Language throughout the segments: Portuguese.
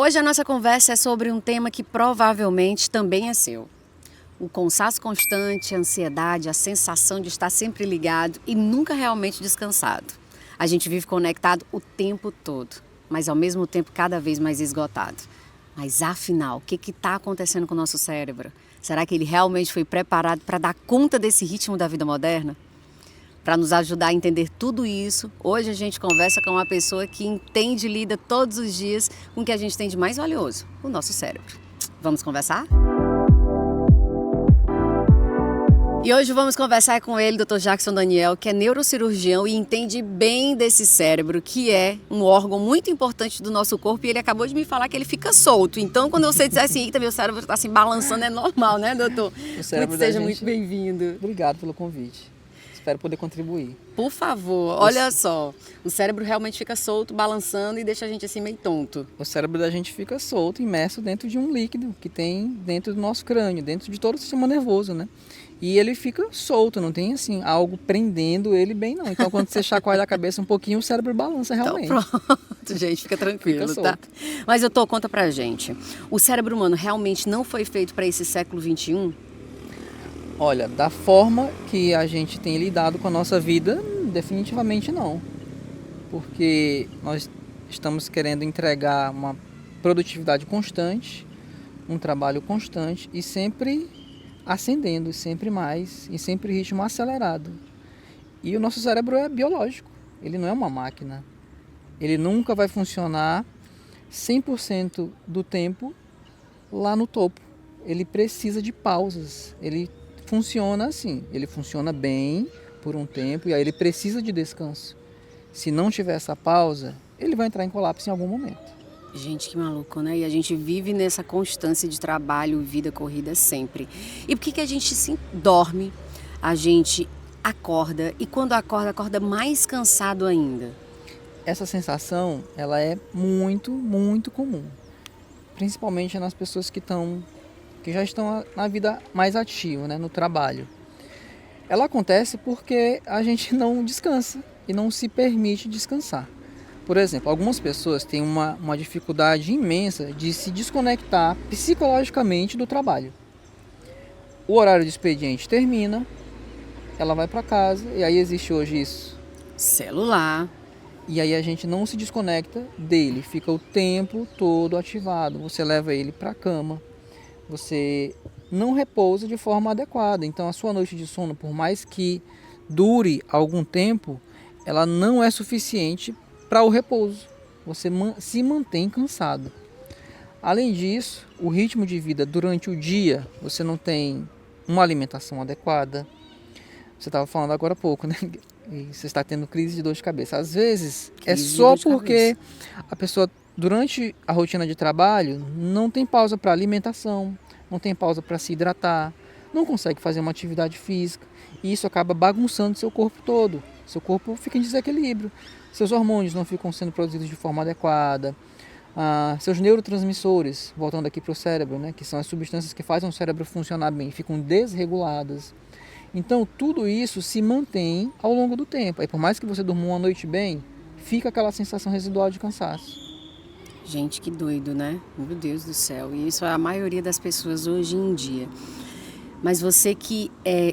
Hoje a nossa conversa é sobre um tema que provavelmente também é seu. O cansaço constante, a ansiedade, a sensação de estar sempre ligado e nunca realmente descansado. A gente vive conectado o tempo todo, mas ao mesmo tempo cada vez mais esgotado. Mas afinal, o que está acontecendo com o nosso cérebro? Será que ele realmente foi preparado para dar conta desse ritmo da vida moderna? Para nos ajudar a entender tudo isso, hoje a gente conversa com uma pessoa que entende e lida todos os dias com o que a gente tem de mais valioso, o nosso cérebro. Vamos conversar? E hoje vamos conversar com ele, Dr. Jackson Daniel, que é neurocirurgião e entende bem desse cérebro, que é um órgão muito importante do nosso corpo, e ele acabou de me falar que ele fica solto. Então, quando você disser assim, eita, meu cérebro está assim balançando, é normal, né, doutor? O cérebro da Seja gente... muito bem-vindo. Obrigado pelo convite. Espero poder contribuir. Por favor, olha só, o cérebro realmente fica solto, balançando e deixa a gente assim meio tonto. O cérebro da gente fica solto, imerso dentro de um líquido que tem dentro do nosso crânio, dentro de todo o sistema nervoso, né? E ele fica solto, não tem assim algo prendendo ele bem não. Então quando você chacoalha a cabeça um pouquinho, o cérebro balança realmente. Então pronto, gente, fica tranquilo, Fica tá? Mas doutor, conta pra gente, o cérebro humano realmente não foi feito para esse século XXI? Olha, da forma que a gente tem lidado com a nossa vida, definitivamente não. Porque nós estamos querendo entregar uma produtividade constante, um trabalho constante e sempre ascendendo, sempre mais, e sempre ritmo acelerado. E o nosso cérebro é biológico, ele não é uma máquina. Ele nunca vai funcionar 100% do tempo lá no topo. Ele precisa de pausas, ele funciona assim, ele funciona bem por um tempo e aí ele precisa de descanso. Se não tiver essa pausa, ele vai entrar em colapso em algum momento. Gente, que maluco, né? E a gente vive nessa constância de trabalho, vida corrida sempre. E por que a gente se dorme, a gente acorda e quando acorda, acorda mais cansado ainda? Essa sensação, ela é muito, muito comum. Principalmente nas pessoas que já estão na vida mais ativa, né, no trabalho. Ela acontece porque a gente não descansa e não se permite descansar. Por exemplo, algumas pessoas têm uma dificuldade imensa de se desconectar psicologicamente do trabalho. O horário de expediente termina, ela vai para casa, e aí existe hoje isso. Celular. E aí a gente não se desconecta dele, fica o tempo todo ativado. Você leva ele para a cama, você não repousa de forma adequada. Então a sua noite de sono, por mais que dure algum tempo, ela não é suficiente para o repouso. Você se mantém cansado. Além disso, o ritmo de vida durante o dia, você não tem uma alimentação adequada. Você estava falando agora há pouco, né? E você está tendo crise de dor de cabeça. Às vezes é só porque a pessoa, durante a rotina de trabalho, não tem pausa para alimentação, não tem pausa para se hidratar, não consegue fazer uma atividade física. E isso acaba bagunçando seu corpo todo. Seu corpo fica em desequilíbrio. Seus hormônios não ficam sendo produzidos de forma adequada. Seus neurotransmissores, voltando aqui para o cérebro, né, que são as substâncias que fazem o cérebro funcionar bem, ficam desreguladas. Então tudo isso se mantém ao longo do tempo. Aí por mais que você durma uma noite bem, fica aquela sensação residual de cansaço. Gente, que doido, né? Meu Deus do céu. E isso é a maioria das pessoas hoje em dia. Mas você que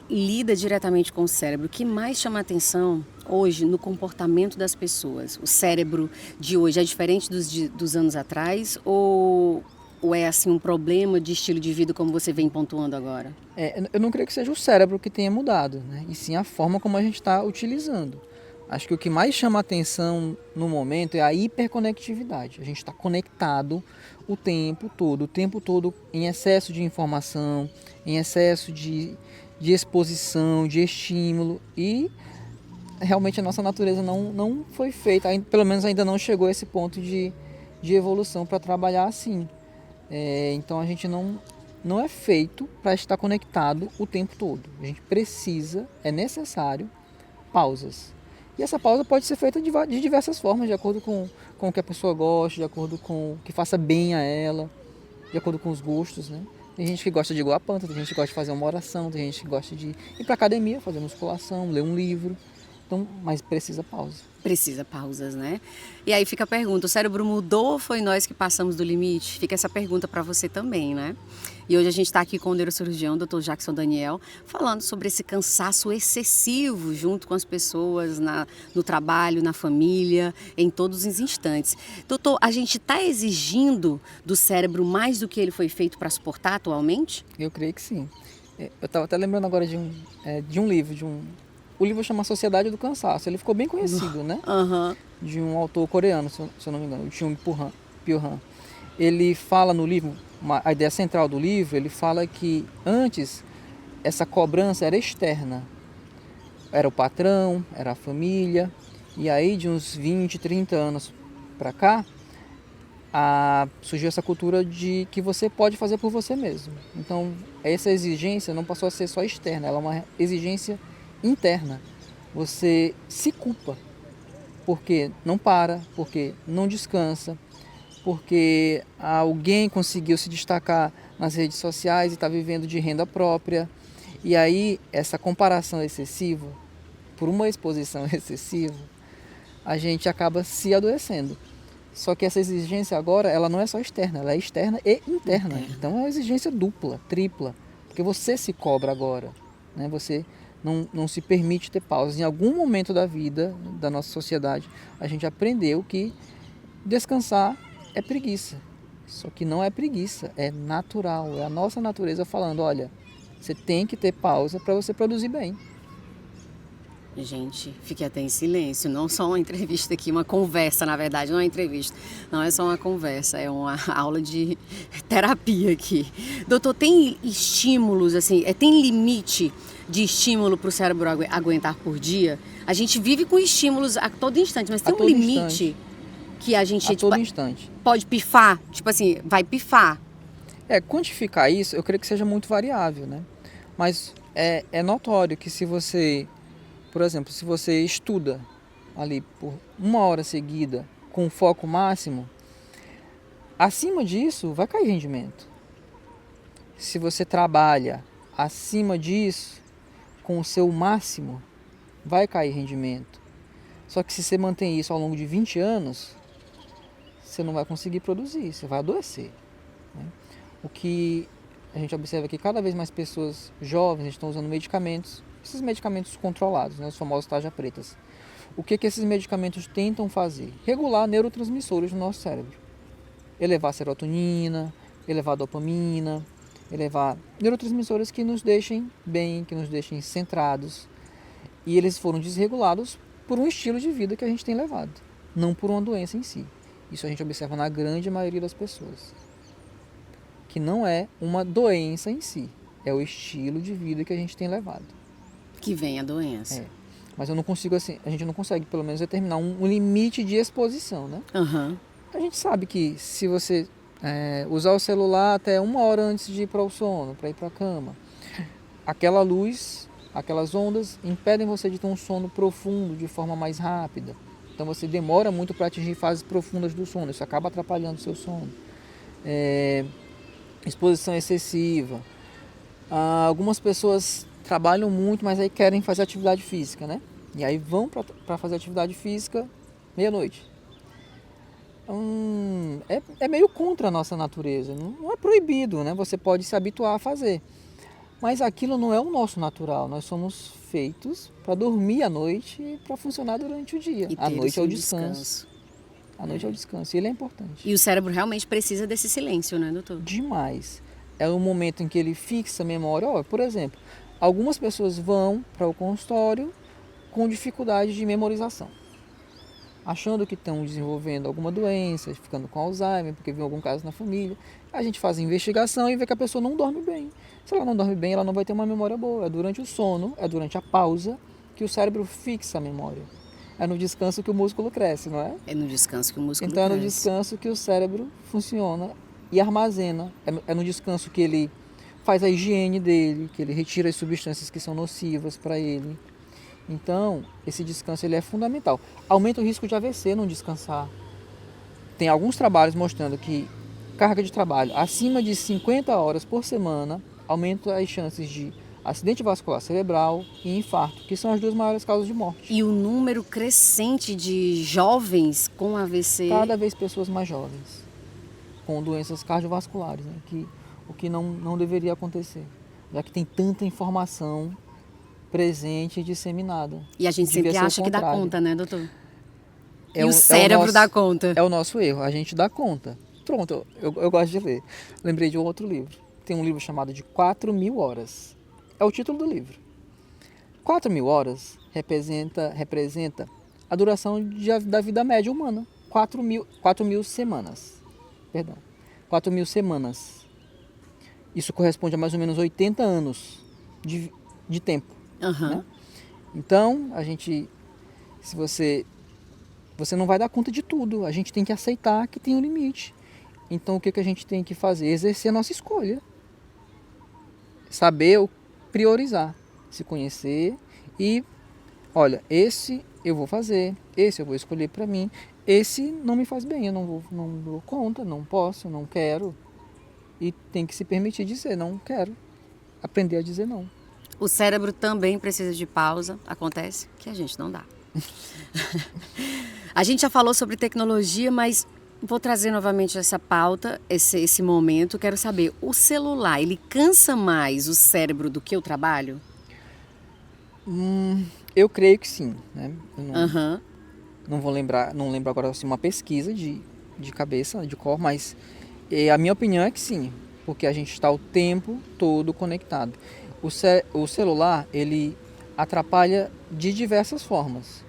lida diretamente com o cérebro, o que mais chama a atenção hoje no comportamento das pessoas? O cérebro de hoje é diferente dos anos atrás ou é assim um problema de estilo de vida como você vem pontuando agora? Eu não creio que seja o cérebro que tenha mudado, né? E sim a forma como a gente está utilizando. Acho que o que mais chama a atenção no momento é a hiperconectividade. A gente está conectado o tempo todo em excesso de informação, em excesso de exposição, de estímulo, e realmente a nossa natureza não foi feita, pelo menos ainda não chegou a esse ponto de evolução para trabalhar assim. Então a gente não é feito para estar conectado o tempo todo. A gente precisa, é necessário, pausas. E essa pausa pode ser feita de diversas formas, de acordo com o que a pessoa gosta, de acordo com o que faça bem a ela, de acordo com os gostos, né? Tem gente que gosta de guapanta, tem gente que gosta de fazer uma oração, tem gente que gosta de ir para academia, fazer musculação, ler um livro. Então, mas precisa pausa. Precisa pausas, né? E aí fica a pergunta, o cérebro mudou ou foi nós que passamos do limite? Fica essa pergunta para você também, né? E hoje a gente está aqui com o neurocirurgião, Dr. Jackson Daniel, falando sobre esse cansaço excessivo junto com as pessoas, no trabalho, na família, em todos os instantes. Doutor, a gente está exigindo do cérebro mais do que ele foi feito para suportar atualmente? Eu creio que sim. Eu estava até lembrando agora de um livro, o livro chama Sociedade do Cansaço. Ele ficou bem conhecido, né? Aham. De um autor coreano, se eu não me engano, o Pyuhan. Ele fala no livro, a ideia central do livro, ele fala que antes essa cobrança era externa. Era o patrão, era a família. E aí de uns 20, 30 anos para cá, surgiu essa cultura de que você pode fazer por você mesmo. Então, essa exigência não passou a ser só externa, ela é uma exigência interna. Você se culpa porque não para, porque não descansa, porque alguém conseguiu se destacar nas redes sociais e está vivendo de renda própria. E aí, essa comparação excessiva, por uma exposição excessiva, a gente acaba se adoecendo. Só que essa exigência agora, ela não é só externa, ela é externa e interna. Então é uma exigência dupla, tripla, porque você se cobra agora, né? Você não se permite ter pausas. Em algum momento da vida, da nossa sociedade, a gente aprendeu que descansar é preguiça. Só que não é preguiça, é natural, é a nossa natureza falando, olha, você tem que ter pausa para você produzir bem. Gente, fiquei até em silêncio, não só uma entrevista aqui, uma conversa, na verdade, não é uma entrevista, não é só uma conversa, é uma aula de terapia aqui. Doutor, tem estímulos, assim, tem limite de estímulo para o cérebro aguentar por dia? A gente vive com estímulos a todo instante, mas tem um limite que a gente todo instante pode pifar, tipo assim, vai pifar. Quantificar isso, eu creio que seja muito variável, né? Mas é notório que se você, por exemplo, se você estuda ali por 1 hora seguida com foco máximo, acima disso vai cair rendimento. Se você trabalha acima disso com o seu máximo, vai cair rendimento. Só que se você mantém isso ao longo de 20 anos, você não vai conseguir produzir, você vai adoecer, né? O que a gente observa é que cada vez mais pessoas jovens estão usando medicamentos, esses medicamentos controlados, né, os famosos tarja pretas. O que esses medicamentos tentam fazer? Regular neurotransmissores no nosso cérebro. Elevar a serotonina, elevar a dopamina, elevar neurotransmissores que nos deixem bem, que nos deixem centrados. E eles foram desregulados por um estilo de vida que a gente tem levado, não por uma doença em si. Isso a gente observa na grande maioria das pessoas. Que não é uma doença em si, é o estilo de vida que a gente tem levado. Que vem a doença. Mas eu não consigo, assim, a gente não consegue pelo menos determinar um limite de exposição, né? Uhum. A gente sabe que se você usar o celular até 1 hora antes de ir para o sono, para ir para a cama, aquela luz, aquelas ondas impedem você de ter um sono profundo de forma mais rápida. Então você demora muito para atingir fases profundas do sono, isso acaba atrapalhando o seu sono. Exposição excessiva. Algumas pessoas trabalham muito, mas aí querem fazer atividade física, né? E aí vão para fazer atividade física meia-noite. É meio contra a nossa natureza. Não é proibido, né? Você pode se habituar a fazer. Mas aquilo não é o nosso natural. Nós somos feitos para dormir à noite e para funcionar durante o dia. A noite é o descanso. A noite é o descanso e ele é importante. E o cérebro realmente precisa desse silêncio, né, doutor? Demais. É o momento em que ele fixa a memória. Por exemplo, algumas pessoas vão para o consultório com dificuldade de memorização, achando que estão desenvolvendo alguma doença, ficando com Alzheimer, porque viu algum caso na família. A gente faz a investigação e vê que a pessoa não dorme bem. Se ela não dorme bem, ela não vai ter uma memória boa. É durante o sono, é durante a pausa que o cérebro fixa a memória. É no descanso que o músculo cresce, não é? É no descanso que o músculo cresce. Então é no descanso que o cérebro funciona e armazena. É no descanso que ele faz a higiene dele, que ele retira as substâncias que são nocivas para ele. Então, esse descanso ele é fundamental. Aumenta o risco de AVC não descansar. Tem alguns trabalhos mostrando que carga de trabalho acima de 50 horas por semana aumenta as chances de acidente vascular cerebral e infarto, que são as duas maiores causas de morte. E o número crescente de jovens com AVC. Cada vez pessoas mais jovens, com doenças cardiovasculares, né? O que não deveria acontecer, já que tem tanta informação presente e disseminada. E a gente Devia sempre ser o acha que dá contrário. conta, né, doutor? É E o o cérebro nosso- dá conta. É o nosso erro, a gente dá conta. Pronto, eu gosto de ler. Lembrei de um outro livro. Tem um livro chamado de 4.000 horas. É o título do livro. 4.000 horas representa a duração da vida média humana. 4.000 semanas. Perdão. 4.000 semanas. Isso corresponde a mais ou menos 80 anos de tempo. Aham. Né? Então, se você não vai dar conta de tudo. A gente tem que aceitar que tem um limite. Então, o que a gente tem que fazer? Exercer a nossa escolha. Saber priorizar. Se conhecer e, olha, esse eu vou fazer, esse eu vou escolher para mim, esse não me faz bem, eu não dou conta, não posso, não quero. E tem que se permitir dizer, não quero. Aprender a dizer não. O cérebro também precisa de pausa. Acontece que a gente não dá. A gente já falou sobre tecnologia, mas vou trazer novamente essa pauta, esse momento. Quero saber, o celular, ele cansa mais o cérebro do que o trabalho? Eu creio que sim, né? Eu Aham. não lembro agora assim, uma pesquisa de cabeça, de cor, mas a minha opinião é que sim, porque a gente está o tempo todo conectado. O celular, ele atrapalha de diversas formas.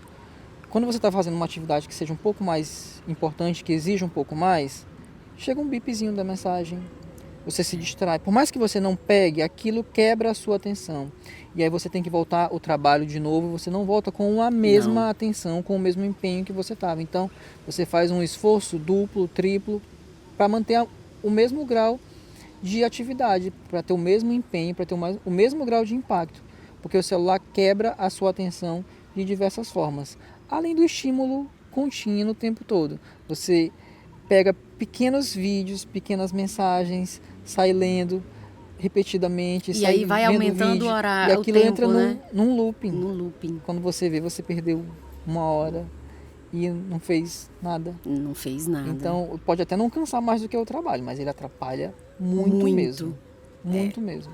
Quando você está fazendo uma atividade que seja um pouco mais importante, que exija um pouco mais, chega um bipzinho da mensagem, você se distrai. Por mais que você não pegue, aquilo quebra a sua atenção. E aí você tem que voltar o trabalho de novo, você não volta com a mesma atenção, com o mesmo empenho que você estava. Então, você faz um esforço duplo, triplo, para manter o mesmo grau de atividade, para ter o mesmo empenho, para ter o mesmo grau de impacto. Porque o celular quebra a sua atenção de diversas formas. Além do estímulo contínuo o tempo todo. Você pega pequenos vídeos, pequenas mensagens, sai lendo repetidamente, E sai aí vai vendo aumentando vídeo, o horário, e o aquilo tempo, entra né? num looping. No looping. Quando você vê, você perdeu 1 hora e não fez nada. Não fez nada. Então, pode até não cansar mais do que o trabalho, mas ele atrapalha muito, Muito. mesmo. Muito mesmo.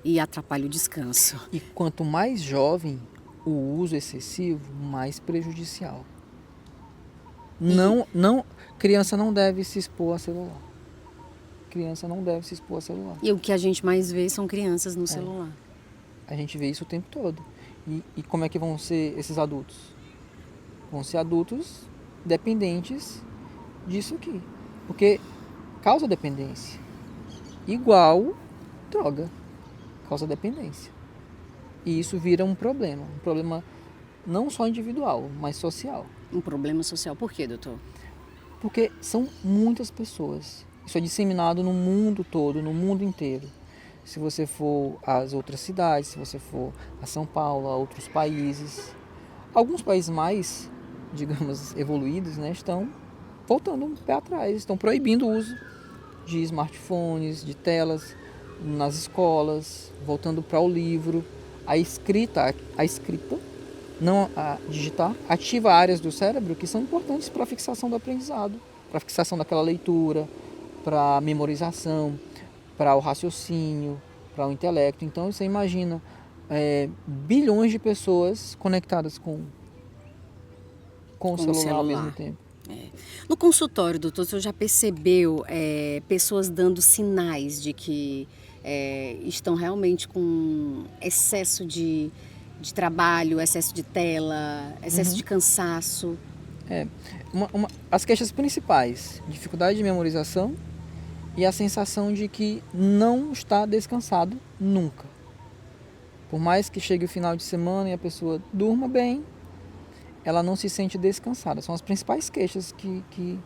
E atrapalha o descanso. E quanto mais jovem, o uso excessivo, mais prejudicial. Criança não deve se expor a celular. Criança não deve se expor a celular. E o que a gente mais vê são crianças no celular. A gente vê isso o tempo todo. E como é que vão ser esses adultos? Vão ser adultos dependentes disso aqui. Porque causa dependência. Igual droga. Causa dependência. E isso vira um problema. Um problema não só individual, mas social. Um problema social. Por quê, doutor? Porque são muitas pessoas. Isso é disseminado no mundo todo, no mundo inteiro. Se você for às outras cidades, se você for a São Paulo, a outros países. Alguns países mais, digamos, evoluídos, né, estão voltando um pé atrás. Estão proibindo o uso de smartphones, de telas nas escolas, voltando para o livro. A escrita, não a digitar, ativa áreas do cérebro que são importantes para a fixação do aprendizado, para a fixação daquela leitura, para a memorização, para o raciocínio, para o intelecto. Então você imagina bilhões de pessoas conectadas com o celular ao mesmo tempo. No consultório, doutor, o senhor já percebeu pessoas dando sinais de que estão realmente com excesso de trabalho, excesso de tela, excesso de cansaço? As queixas principais: dificuldade de memorização e a sensação de que não está descansado nunca. Por mais que chegue o final de semana e a pessoa durma bem, ela não se sente descansada. São as principais queixas que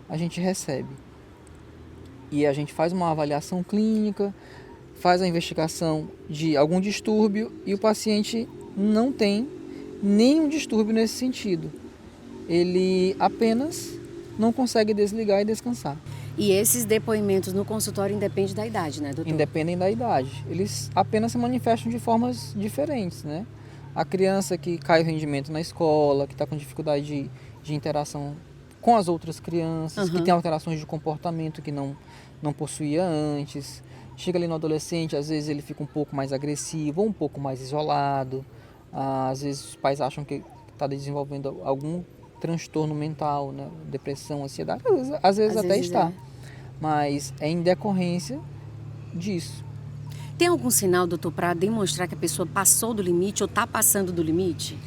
a gente recebe. E a gente faz uma avaliação clínica, faz a investigação de algum distúrbio e o paciente não tem nenhum distúrbio nesse sentido. Ele apenas não consegue desligar e descansar. E esses depoimentos no consultório independem da idade, né, doutor? Independem da idade. Eles apenas se manifestam de formas diferentes, né? A criança que cai o rendimento na escola, que está com dificuldade de interação com as outras crianças, que tem alterações de comportamento que não possuía antes. Chega ali no adolescente, às vezes ele fica um pouco mais agressivo ou um pouco mais isolado. Às vezes os pais acham que está desenvolvendo algum transtorno mental, né? Depressão, ansiedade, às vezes até está. Mas é em decorrência disso. Tem algum sinal, doutor, para demonstrar que a pessoa passou do limite ou está passando do limite?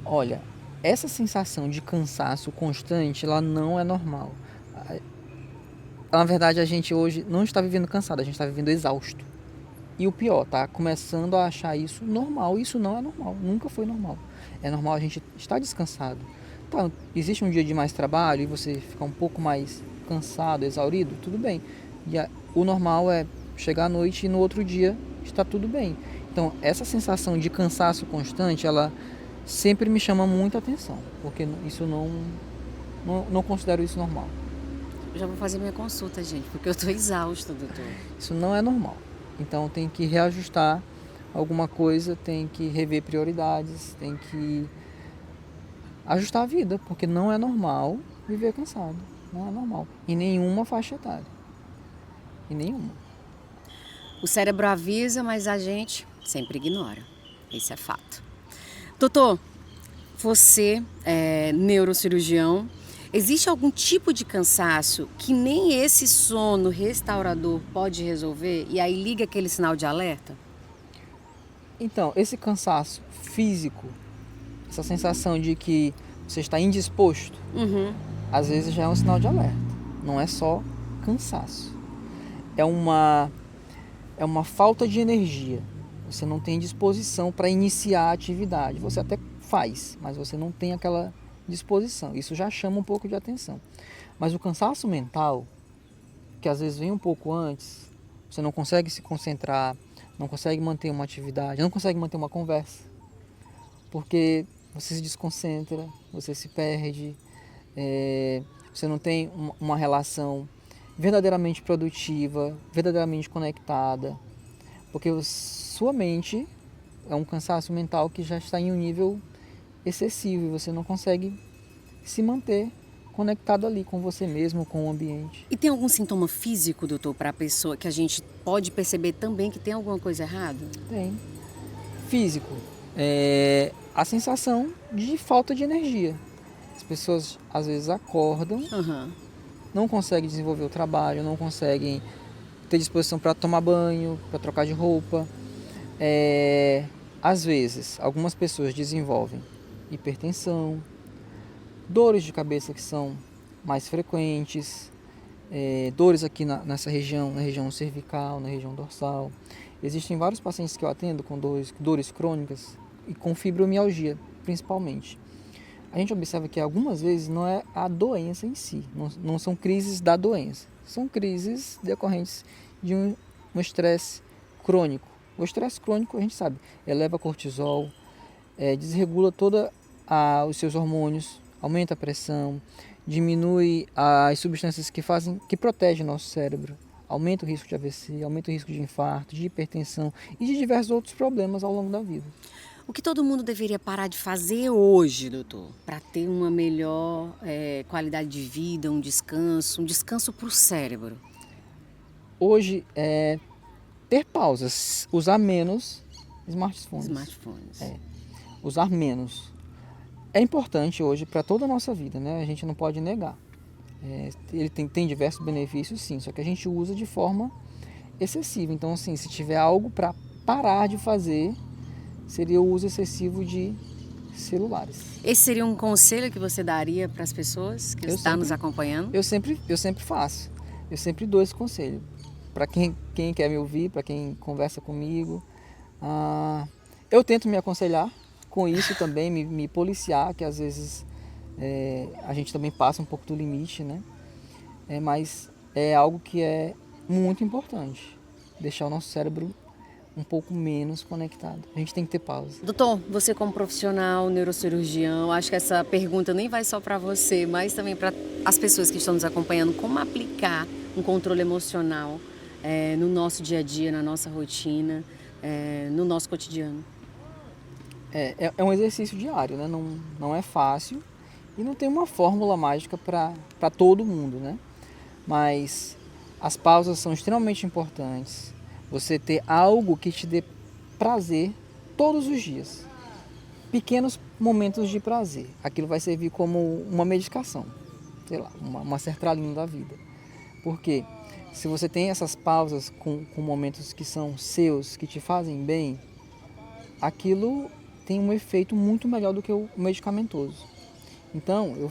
Olha, essa sensação de cansaço constante, ela não é normal. Na verdade, a gente hoje não está vivendo cansado, a gente está vivendo exausto. E o pior, tá começando a achar isso normal. Isso não é normal, nunca foi normal. É normal a gente estar descansado. Tá, existe um dia de mais trabalho e você ficar um pouco mais cansado, exaurido, tudo bem. O normal é chegar à noite e no outro dia está tudo bem. Então, essa sensação de cansaço constante, ela sempre me chama muita atenção, porque isso não considero isso normal. Eu já vou fazer minha consulta, gente, porque eu estou exausta, doutor. Isso não é normal. Então, tem que reajustar alguma coisa, tem que rever prioridades, tem que ajustar a vida, porque não é normal viver cansado. Não é normal. Em nenhuma faixa etária. Em nenhuma. O cérebro avisa, mas a gente sempre ignora. Isso é fato. Doutor, você é neurocirurgião. Existe algum tipo de cansaço que nem esse sono restaurador pode resolver? E aí liga aquele sinal de alerta? Então, esse cansaço físico, essa sensação de que você está indisposto, às vezes já é um sinal de alerta. Não é só cansaço. É uma falta de energia. Você não tem disposição para iniciar a atividade. Você até faz, mas você não tem aquela disposição. Isso já chama um pouco de atenção. Mas o cansaço mental, que às vezes vem um pouco antes, você não consegue se concentrar, não consegue manter uma atividade, não consegue manter uma conversa, porque você se desconcentra, você se perde, você não tem uma relação verdadeiramente produtiva, verdadeiramente conectada, porque sua mente é um cansaço mental que já está em um nível excessivo e você não consegue se manter conectado ali com você mesmo, com o ambiente. E tem algum sintoma físico, doutor, para a pessoa que a gente pode perceber também que tem alguma coisa errada? Tem. Físico. A sensação de falta de energia. As pessoas às vezes acordam, não conseguem desenvolver o trabalho, não conseguem ter disposição para tomar banho, para trocar de roupa. Às vezes, algumas pessoas desenvolvem hipertensão, dores de cabeça que são mais frequentes, dores aqui nessa região, na região cervical, na região dorsal. Existem vários pacientes que eu atendo com dores crônicas e com fibromialgia, principalmente. A gente observa que algumas vezes não é a doença em si, não são crises da doença, são crises decorrentes de um estresse crônico. O estresse crônico, a gente sabe, eleva cortisol, desregula todos os seus hormônios, aumenta a pressão, diminui as substâncias que protegem o nosso cérebro, aumenta o risco de AVC, aumenta o risco de infarto, de hipertensão e de diversos outros problemas ao longo da vida. O que todo mundo deveria parar de fazer hoje, doutor, para ter uma melhor qualidade de vida, um descanso para o cérebro? Hoje ter pausas, usar menos smartphones. Usar menos. É importante hoje para toda a nossa vida, né? A gente não pode negar. Ele tem diversos benefícios, sim, só que a gente usa de forma excessiva. Então, assim, se tiver algo para parar de fazer, seria o uso excessivo de celulares. Esse seria um conselho que você daria para as pessoas que estão nos acompanhando? Eu sempre faço. Eu sempre dou esse conselho. Para quem quer me ouvir, para quem conversa comigo. Eu tento me aconselhar com isso também, me policiar, que às vezes a gente também passa um pouco do limite, né? Mas é algo que é muito importante. Deixar o nosso cérebro um pouco menos conectado. A gente tem que ter pausa. Doutor, você como profissional, neurocirurgião, acho que essa pergunta nem vai só para você, mas também para as pessoas que estão nos acompanhando, como aplicar um controle emocional no nosso dia a dia, na nossa rotina, no nosso cotidiano? É um exercício diário, né? Não é fácil e não tem uma fórmula mágica para todo mundo, né? Mas as pausas são extremamente importantes. Você ter algo que te dê prazer todos os dias. Pequenos momentos de prazer. Aquilo vai servir como uma medicação, sei lá, uma sertralina da vida. Porque se você tem essas pausas com momentos que são seus, que te fazem bem, aquilo tem um efeito muito melhor do que o medicamentoso. Então, o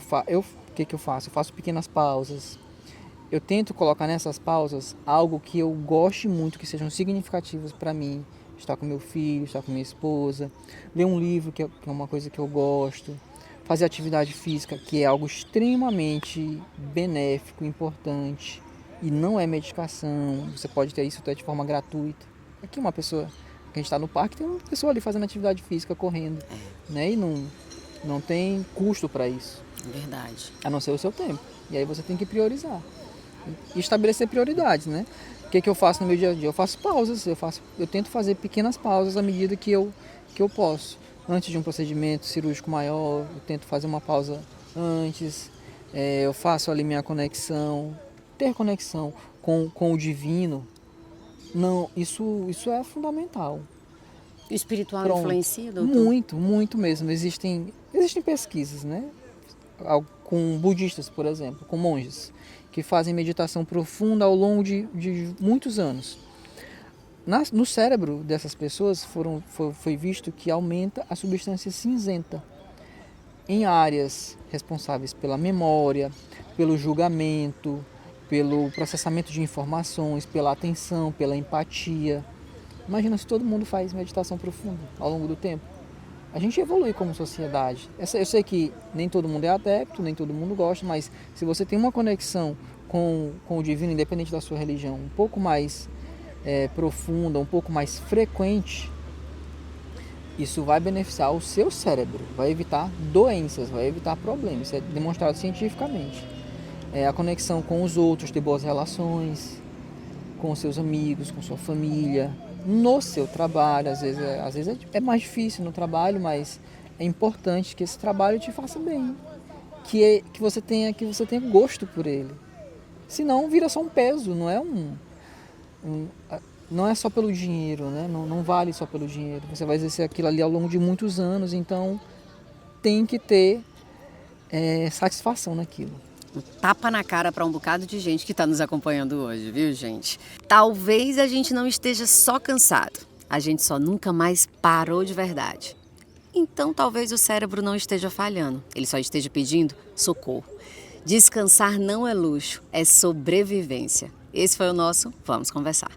que eu faço? Eu faço pequenas pausas. Eu tento colocar nessas pausas algo que eu goste muito, que sejam significativos para mim. Estar com meu filho, estar com minha esposa, ler um livro, que é uma coisa que eu gosto, fazer atividade física, que é algo extremamente benéfico, importante, e não é medicação. Você pode ter isso até de forma gratuita. Aqui uma pessoa, que a gente está no parque, tem uma pessoa ali fazendo atividade física, correndo, né? E não tem custo para isso. Verdade. A não ser o seu tempo. E aí você tem que priorizar. E estabelecer prioridades, né? O que eu faço no meu dia a dia? Eu faço pausas, eu tento fazer pequenas pausas à medida que eu posso. Antes de um procedimento cirúrgico maior, eu tento fazer uma pausa antes. Eu faço ali minha conexão. Ter conexão com o divino, não, isso é fundamental. O espiritual Pronto. influencia, doutor? Muito, muito mesmo. Existem pesquisas, né? Com budistas, por exemplo, com monges, que fazem meditação profunda ao longo de muitos anos. No cérebro dessas pessoas foi visto que aumenta a substância cinzenta em áreas responsáveis pela memória, pelo julgamento, pelo processamento de informações, pela atenção, pela empatia. Imagina se todo mundo faz meditação profunda ao longo do tempo. A gente evolui como sociedade. Eu sei que nem todo mundo é adepto, nem todo mundo gosta, mas se você tem uma conexão com o divino, independente da sua religião, um pouco mais profunda, um pouco mais frequente, isso vai beneficiar o seu cérebro, vai evitar doenças, vai evitar problemas. Isso é demonstrado cientificamente. A conexão com os outros, ter boas relações com seus amigos, com sua família, no seu trabalho. Às vezes é mais difícil no trabalho, mas é importante que esse trabalho te faça bem, que você tenha gosto por ele. Senão vira só um peso, não é só pelo dinheiro, né? Não vale só pelo dinheiro. Você vai exercer aquilo ali ao longo de muitos anos, então tem que ter satisfação naquilo. Um tapa na cara para um bocado de gente que está nos acompanhando hoje, viu, gente? Talvez a gente não esteja só cansado, a gente só nunca mais parou de verdade. Então talvez o cérebro não esteja falhando, ele só esteja pedindo socorro. Descansar não é luxo, é sobrevivência. Esse foi o nosso Vamos Conversar.